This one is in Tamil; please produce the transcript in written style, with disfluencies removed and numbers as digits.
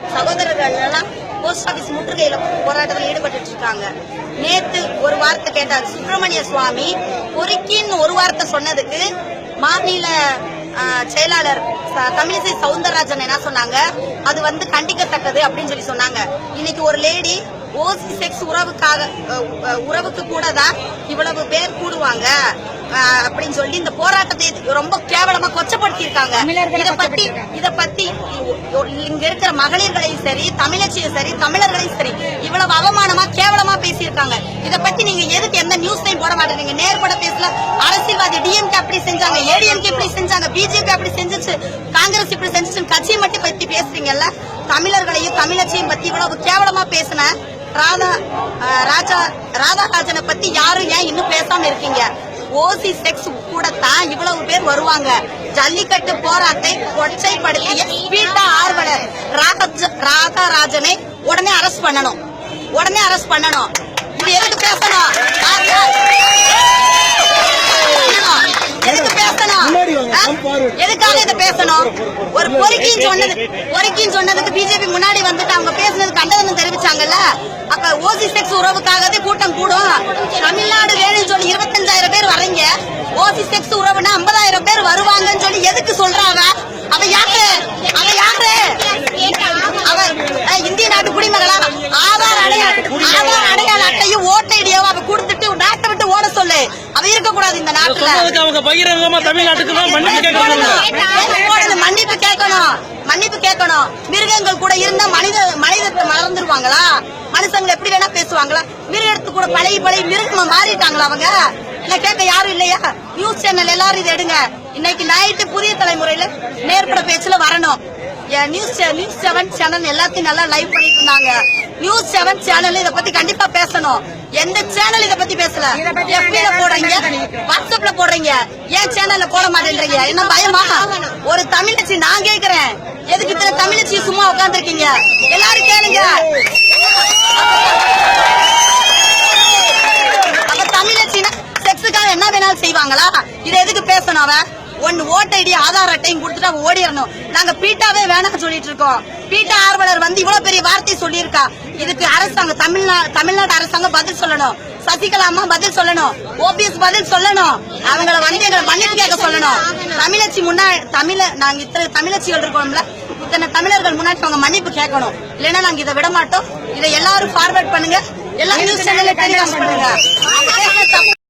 சகோதரர்கள் எல்லாம் போஸ்ட் ஆபீஸ் முற்றுகையில போராட்டத்தில் ஈடுபட்டு இருக்காங்க. நேத்து ஒரு வார்த்தை கேட்டார் சுப்பிரமணிய சுவாமி, பொறுக்கின்னு ஒரு வார்த்தை சொன்னதுக்கு மாநில செயலாளர் தமிழிசை சவுந்தரராஜன் என்ன சொன்னாங்க, அது கண்டிக்கத்தக்கது அப்படின்னு சொல்லி சொன்னாங்க. இன்னைக்கு ஒரு லேடி ஓசி செக்ஸ் உறவுக்கு கூட தான் இவ்வளவு பேர் கூடுவாங்க அப்படின்னு சொல்லி இந்த போராட்டத்தை ரொம்ப கேவலமா கொச்சப்படுத்தி இருக்காங்க. இத பத்தி இங்க இருக்கிற மகளிர்களையும் சரி, தமிழச்சியும் சரி, தமிழர்களையும் சரி இவ்வளவு அவமானமா கேவலமா பேசியிருக்காங்க. இத பத்தி நீங்க எதுக்கு எந்த நியூஸ்லையும் போட மாட்டேங்க? நேர்பட பேசல. அரசியல்வாதி டிஎம்கே அப்படி செஞ்சாங்க, ஏடிஎம்கே இப்படி செஞ்சாங்க, பிஜேபி அப்படி செஞ்சிச்சு, காங்கிரஸ் இப்படி செஞ்சிச்சு, கட்சியை மட்டும் பத்தி பேசுறீங்கல்ல. தமிழர்களையும் தமிழச்சியும் பத்தி இவ்வளவு கேவலமா பேசின ராதாராஜனை பத்தி யாரும் ஏன் இன்னும் பேசாம இருக்கீங்க? ஓசி செக்ஸ் கூட தான் இவ்வளவு பேர் வருவாங்க. ஜல்லிக்கட்டு போராட்டத்தை கொச்சைப்படுத்திய பீட்டா ஆர்வலர் ராதாராஜனை உடனே அரெஸ்ட் பண்ணணும், உடனே அரெஸ்ட் பண்ணணும். இது எதுக்கு பேசணும்? எதுக்காக இதை பேசணும்? ஒரு பொறுக்கின்னு சொன்னதுக்கு பிஜேபி முன்னாடி வந்துட்டு அவங்க பேசுனது கண்டனம் தெரிவிச்சாங்கல்ல. அப்ப ஓசி செக்ஸ் உறவுக்காகவே கூட்டம் கூடும். தமிழ்நாடு வேணும்னு சொல்லி 25,000 பேர் வர்றீங்க. ஓசி செக்ஸ் உறவுனா 50,000 பேர் வருவாங்கன்னு சொல்லி எதுக்கு சொல்றாங்க? அவ யாரு? அவ இந்திய நாட்டு குடிமகளா? ஆதார் அடையாள அட்டையும் ஓட்டு ஐடியாவும் அவ கொடுத்துட்டு நாட்டை விட்டு ஓட சொல்லு. அவ இருக்க கூடாது இந்த நாட்டுல. மன்னிப்பு கேட்கணும். மிருகங்கள் கூட இருந்தா மனிதத்தை மறந்துருவாங்களா? மனுஷங்க எப்படி வேணா பேசுவாங்களா? மிருகத்து கூட பழகி மிருகமா மாறிட்டாங்களா அவங்க? இல்ல கேட்க யாரும் இல்லையா? நியூஸ் சேனல் எல்லாரும் இதை எடுங்க. இன்னைக்கு நைட்டு புதிய தலைமுறையில நேர்பட பேச்சுல வரணும். நியூஸ் 7 சேனல் எல்லாத்தையும் நல்லா லைவ் பண்ணிட்டு இருந்தாங்க. நியூஸ் 7 சேனல் இத பத்தி கண்டிப்பா பேசணும். எந்த சேனல் இத பத்தி பேசல? எஃபில போடுறீங்க, வாட்ஸ்அப்ல போடுறீங்க, ஏன் சேனல்ல போட மாட்டேன்றீங்க? என்ன பயமா? ஒரு தமிழச்சி நான் கேக்குறேன், எதுக்கு இத்தனை தமிழச்சி சும்மா உட்கார்ந்து இருக்கீங்க? எல்லாரும் கேளுங்க. அப்ப தமிழச்சினா செக்ஸுக்காக என்ன வேணாலும் செய்வாங்களா? இதை எதுக்கு பேசணும்? அவன் ஒன்னு ஓட்டு ஐடி ஆதார் அட்டையும் கொடுத்துட்டு அவ ஓடிடணும். நாங்க பீட்டாவே வேணாம் சொல்லிட்டு இருக்கோம். பீட்டா ஆர்வலர் இவ்வளவு பெரிய வார்த்தை சொல்லியிருக்கா. இதுக்கு அரசாங்கம் தமிழ்நாடு அரசாங்கம் பதில் சொல்லணும். சசிகலா அம்மா பதில் சொல்லணும். ஓபிஎஸ் பதில் சொல்லணும். அவங்களை எங்களை மன்னிப்பு கேட்க சொல்லணும். தமிழச்சி முன்னாடி நாங்க இத்தனை தமிழச்சிகள் இருக்கோம்ல, இத்தனை தமிழர்கள் முன்னாடி அவங்க மன்னிப்பு கேட்கணும். இல்லைன்னா நாங்க இதை விட மாட்டோம். இதை எல்லாரும் ஃபார்வர்ட் பண்ணுங்க. எல்லா நியூஸ் சேனல்ல டெலிகாஸ்ட் பண்ணுங்க.